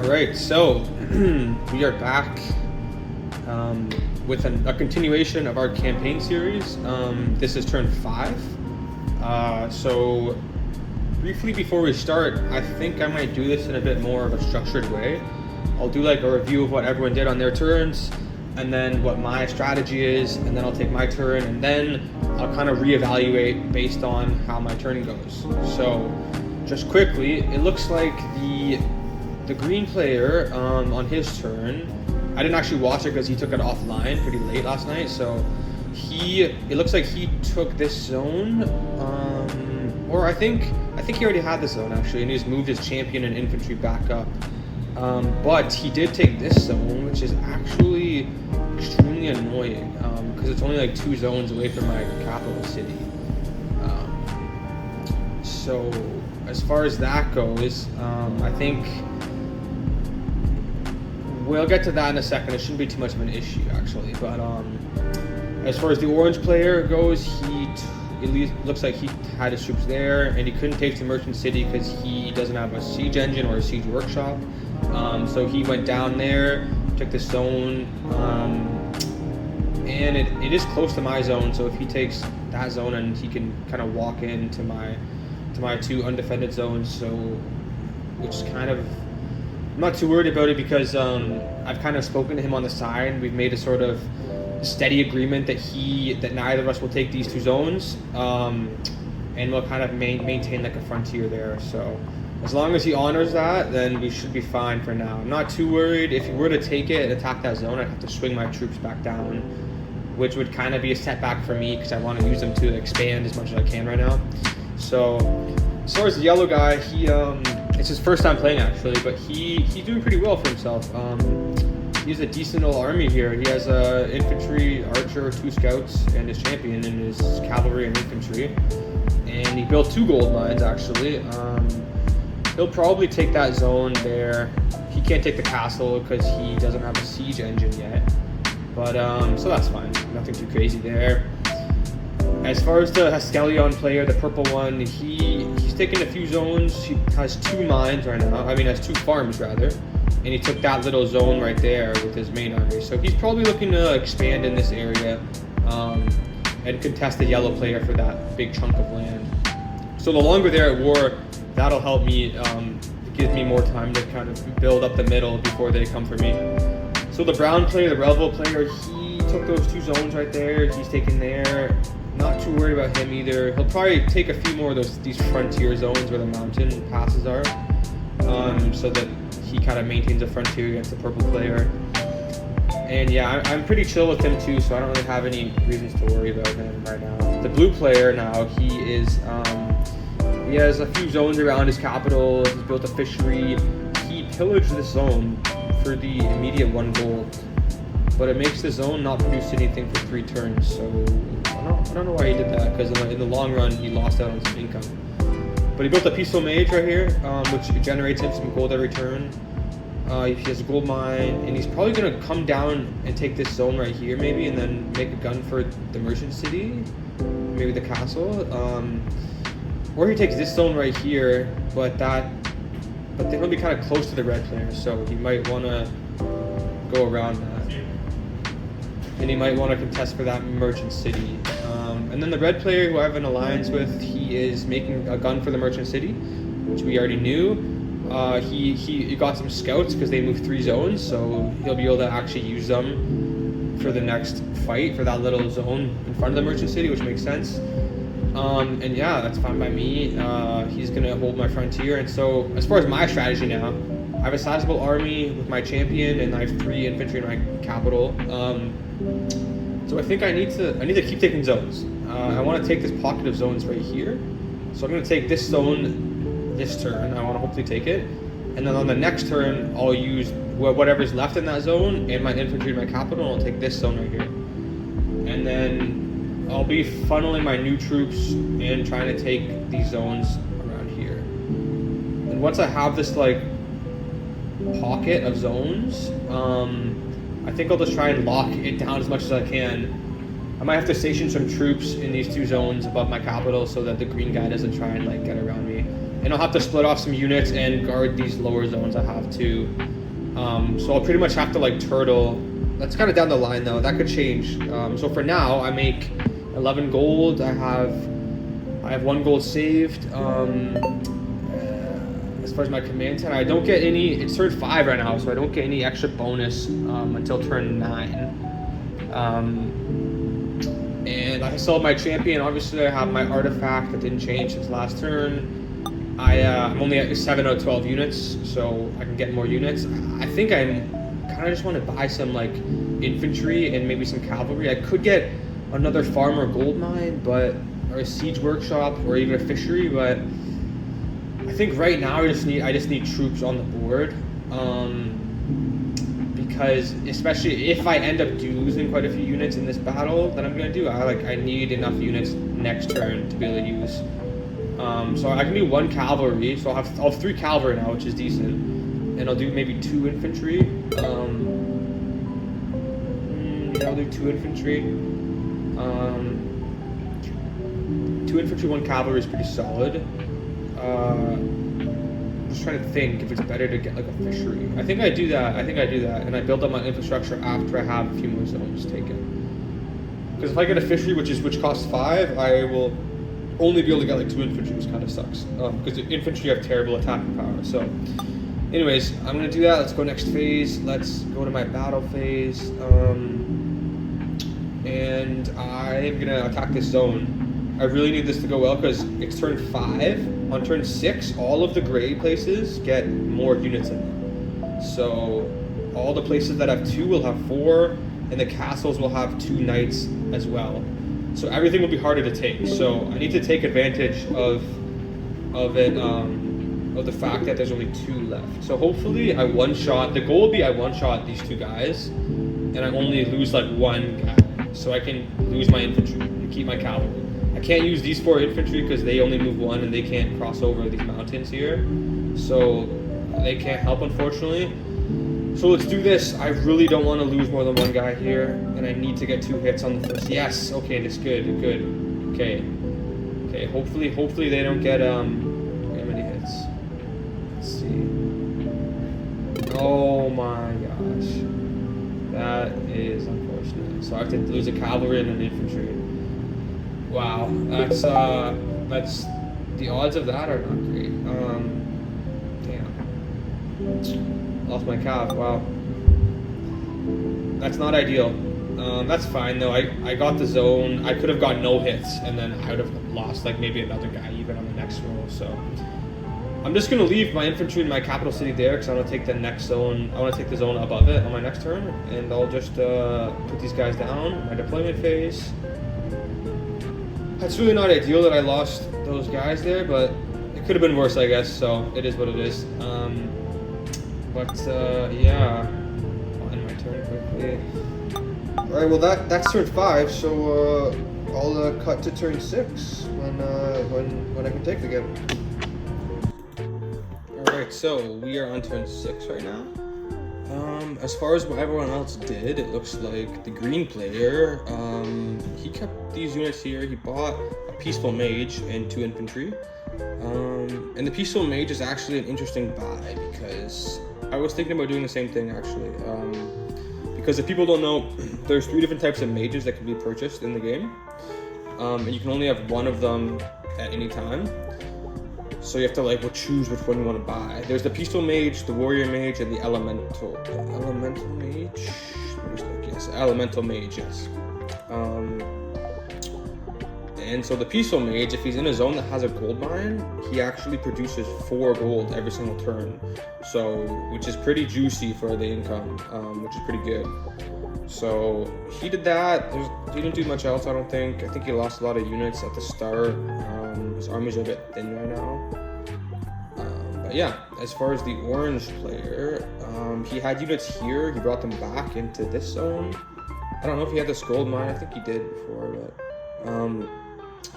Alright, so we are back with a continuation of our campaign series. This is turn 5. So briefly before we start, I think I might do this in a bit more of a structured way. I'll do like a review of what everyone did on their turns, and then what my strategy is, and then I'll take my turn, and then I'll kind of reevaluate based on how my turn goes. So just quickly, it looks like the green player on his turn, I didn't actually watch it because he took it offline pretty late last night, so it looks like he took this zone, or I think he already had this zone actually, and he's moved his champion and infantry back up. But he did take this zone, which is actually extremely annoying because it's only like 2 zones away from my capital city. So as far as that goes, I think we'll get to that in a second. It shouldn't be too much of an issue actually. But as far as the orange player goes, it looks like he had his troops there, and he couldn't take the merchant city because he doesn't have a siege engine or a siege workshop. So he went down there, took this zone, and it is close to my zone. So if he takes that zone, and he can kind of walk into my 2 undefended zones, so which is kind of, I'm not too worried about it because I've kind of spoken to him on the side. We've made a sort of steady agreement that neither of us will take these 2 zones, and we'll kind of maintain like a frontier there. So as long as he honors that, then we should be fine for now. I'm not too worried. If he were to take it and attack that zone, I'd have to swing my troops back down, which would kind of be a setback for me because I want to use them to expand as much as I can right now. So as far as the yellow guy, it's his first time playing actually, but he's doing pretty well for himself. He has a decent little army here. He has a infantry, archer, 2 scouts, and his champion, and his cavalry and infantry. And he built 2 gold mines actually. He'll probably take that zone there. He can't take the castle because he doesn't have a siege engine yet. But so that's fine. Nothing too crazy there. As far as the Haskelion player, the purple one, he's taken a few zones. He has 2 mines right now. I mean, has 2 farms rather. And he took that little zone right there with his main army. So he's probably looking to expand in this area and contest the yellow player for that big chunk of land. So the longer they're at war, that'll help me. It gives me more time to kind of build up the middle before they come for me. So the brown player, the Relvo player, he took those 2 zones right there. He's taken there. Not too worried about him either. He'll probably take a few more of these frontier zones where the mountain passes are, so that he kind of maintains a frontier against the purple player. And yeah, I'm pretty chill with him too, so I don't really have any reasons to worry about him right now. The blue player now, he has a few zones around his capital. He's built a fishery. He pillaged this zone for the immediate 1 gold, but it makes the zone not produce anything for 3 turns. So I don't know why he did that, because in the long run he lost out on some income. But he built a peaceful mage right here, which generates him some gold every turn. He has a gold mine, and he's probably going to come down and take this zone right here maybe, and then make a gun for the merchant city, maybe the castle. Or he takes this zone right here, but they're going to be kind of close to the red player, so he might want to go around that. And he might want to contest for that merchant city. And then the red player who I have an alliance with, he is making a gun for the merchant city, which we already knew. He got some scouts because they moved 3 zones, so he'll be able to actually use them for the next fight for that little zone in front of the merchant city, which makes sense. And yeah, that's fine by me. He's going to hold my frontier. And so as far as my strategy now, I have a sizable army with my champion, and I have 3 infantry in my capital. So I think I need to keep taking zones. I want to take this pocket of zones right here. So I'm going to take this zone this turn. I want to hopefully take it. And then on the next turn, I'll use whatever's left in that zone and my infantry in my capital, and I'll take this zone right here. And then I'll be funneling my new troops and trying to take these zones around here. And once I have this like pocket of zones, I think I'll just try and lock it down as much as I can. I might have to station some troops in these 2 zones above my capital so that the green guy doesn't try and like get around me. and I'll have to split off some units and guard these lower zones I have too. So I'll pretty much have to like turtle. That's kind of down the line though. That could change. So for now, I make 11 gold. I have 1 gold saved. As far as my command 10, I don't get any. It's turn 5 right now, so I don't get any extra bonus until turn 9. And I still have my champion. Obviously, I have my artifact that didn't change since last turn. I'm only at 7 out of 12 units, so I can get more units. I think I kind of just want to buy some like infantry and maybe some cavalry. I could get another farmer gold mine, or a siege workshop, or even a fishery. But I think right now I just need troops on the board. Because especially if I end up losing quite a few units in this battle that I'm gonna do, I need enough units next turn to be able to use. So I can do 1 cavalry, so I'll have 3 cavalry now, which is decent, and I'll do maybe 2 infantry. I'll do 2 infantry. 2 infantry, 1 cavalry is pretty solid. I'm just trying to think if it's better to get like a fishery. I think I do that, and I build up my infrastructure after I have a few more zones taken. Because if I get a fishery, which costs 5, I will only be able to get like 2 infantry, which kind of sucks. Because the infantry have terrible attacking power. So, anyways, I'm gonna do that. Let's go next phase. Let's go to my battle phase. And I'm gonna attack this zone. I really need this to go well because it's turn 5. On turn 6, all of the gray places get more units in them. So all the places that have 2 will have 4, and the castles will have 2 knights as well. So everything will be harder to take. So I need to take advantage of the fact that there's only 2 left. So hopefully I one-shot. The goal will be I one-shot these 2 guys, and I only lose like 1 guy, so I can lose my infantry and keep my cavalry. I can't use these 4 infantry because they only move 1 and they can't cross over these mountains here. So they can't help, unfortunately. So let's do this. I really don't want to lose more than 1 guy here, and I need to get 2 hits on the first. Yes, okay, that's good, good. Okay. Okay, hopefully they don't get how many hits? Let's see. Oh my gosh. That is unfortunate. So I have to lose a cavalry and an infantry. Wow, that's the odds of that are not great. Damn. Lost my cav, wow. That's not ideal. That's fine though. I got the zone. I could have got no hits, and then I would have lost like maybe another guy even on the next roll. So I'm just gonna leave my infantry in my capital city there because I want to take the next zone. I want to take the zone above it on my next turn, and I'll just put these guys down. My deployment phase. That's really not ideal that I lost those guys there, but it could have been worse, I guess. So it is what it is. Yeah, I'll end my turn quickly. All right, well that's turn 5. So I'll cut to turn 6 when I can take again. All right, so we are on turn 6 right now. As far as what everyone else did, it looks like the green player, he kept these units here. He bought a peaceful mage and 2 infantry. And the peaceful mage is actually an interesting buy because I was thinking about doing the same thing actually. Because if people don't know, there's 3 different types of mages that can be purchased in the game. And you can only have 1 of them at any time. So you have to choose which one you want to buy. There's the peaceful mage, the warrior mage, and the elemental mage. Let me just look. Yes, elemental mage. Yes. And so the peaceful mage, if he's in a zone that has a gold mine, he actually produces 4 gold every single turn. So, which is pretty juicy for the income, which is pretty good. So he did that. He didn't do much else, I don't think. I think he lost a lot of units at the start. His armies are a bit thin right now. But yeah, as far as the orange player, he had units here. He brought them back into this zone. I don't know if he had this gold mine. I think he did before, but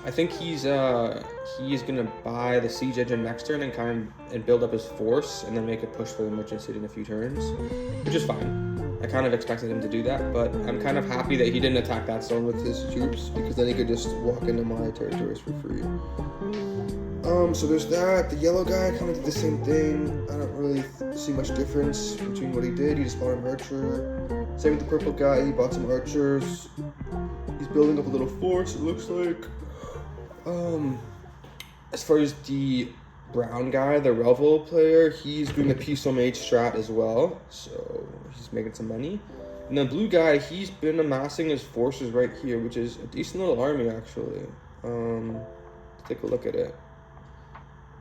I think he's gonna buy the siege engine next turn and build up his force and then make a push for the merchant city in a few turns, which is fine. I kind of expected him to do that, but I'm kind of happy that he didn't attack that zone with his troops because then he could just walk into my territories for free. So there's that. The yellow guy kind of did the same thing. I don't really see much difference between what he did. He just bought an archer. Same with the purple guy. He bought some archers. He's building up a little force, it looks like. As far as the brown guy, the Revel player, he's doing the Peaceful Mage strat as well. So he's making some money. And the blue guy, he's been amassing his forces right here, which is a decent little army actually. Let's take a look at it.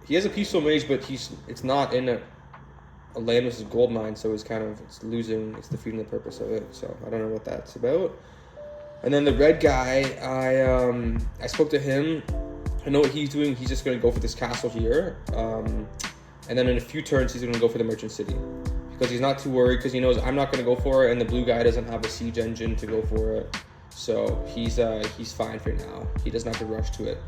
He has a Peaceful Mage, but it's not in a land with his gold mine, so it's defeating the purpose of it. So I don't know what that's about. And then the red guy, I spoke to him. I know what he's doing. He's just going to go for this castle here. And then in a few turns, he's going to go for the merchant city. Because he's not too worried, because he knows I'm not going to go for it, and the blue guy doesn't have a siege engine to go for it. So he's fine for now. He doesn't have to rush to it.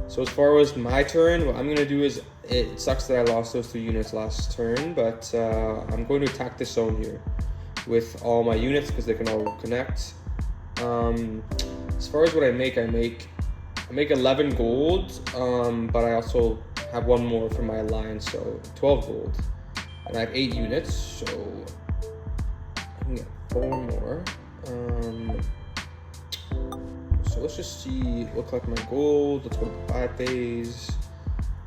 So as far as my turn, what I'm going to do is, it sucks that I lost those 3 units last turn, but I'm going to attack this zone here with all my units, because they can all connect. As far as what I make 11 gold, but I also have 1 more for my alliance, so 12 gold. And I have 8 units, so I can get 4 more. So let's just see, we'll collect my gold, let's go to the buy phase.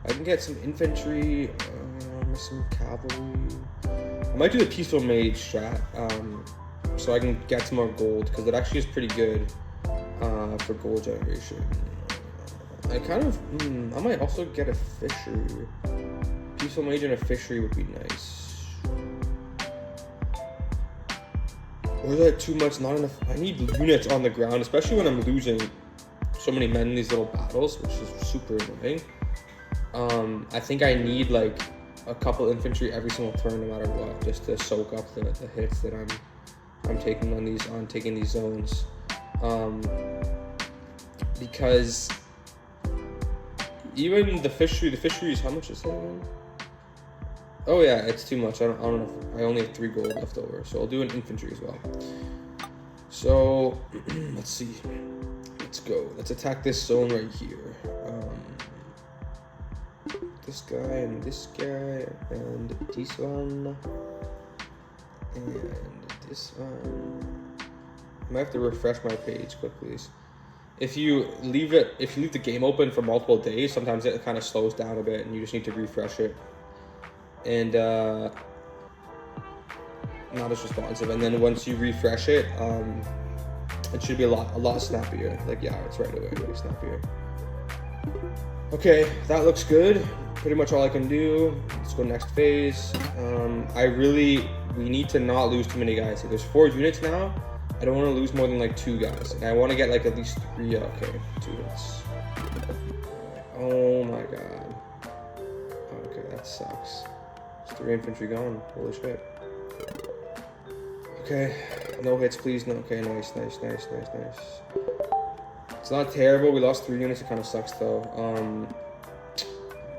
I can get some infantry, some cavalry. I might do the Peaceful Mage strat, so I can get some more gold, because it actually is pretty good for gold generation. I might also get a fishery. Peaceful Mage and a fishery would be nice. Or is that too much? Not enough. I need units on the ground, especially when I'm losing so many men in these little battles, which is super annoying. I think I need like a couple infantry every single turn, no matter what, just to soak up the hits that I'm taking on taking these zones. Because even the fisheries, how much is that again? Oh yeah, it's too much. I don't know. I only have 3 gold left over, so I'll do an infantry as well. So let's see. Let's go. Let's attack this zone right here. This guy and this guy and this one and this one. I might have to refresh my page quickly. If you leave the game open for multiple days, sometimes it kind of slows down a bit, and you just need to refresh it. And not as responsive. And then once you refresh it, it should be a lot snappier. Like, yeah, it's right away, really snappier. Okay, that looks good. Pretty much all I can do. Let's go next phase. We need to not lose too many guys. So there's 4 units now. I don't want to lose more than like 2 guys. And I want to get like at least 3. Okay, 2 hits. Oh my god. Okay, that sucks. There's 3 infantry gone. Holy shit. Okay, no hits, please. No. Okay, nice. It's not terrible. We lost 3 units. It kind of sucks though.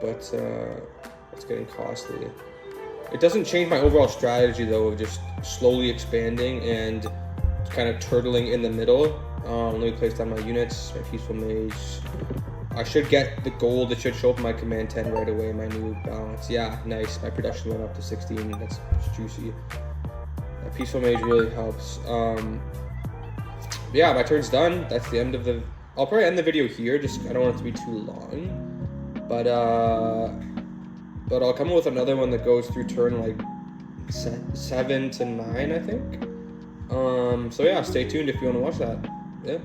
But it's getting costly. It doesn't change my overall strategy though of just slowly expanding and kind of turtling in the middle. Let me place down my units, my Peaceful Mage. I should get the gold. It should show up in my command 10 right away, my new balance. Yeah, nice. My production went up to 16. That's juicy. That Peaceful Mage really helps. Yeah, my turn's done. That's the end of the... I'll probably end the video here. Just I don't want it to be too long. But I'll come up with another one that goes through turn like 7 to 9, I think. So yeah, stay tuned if you want to watch that. Yeah.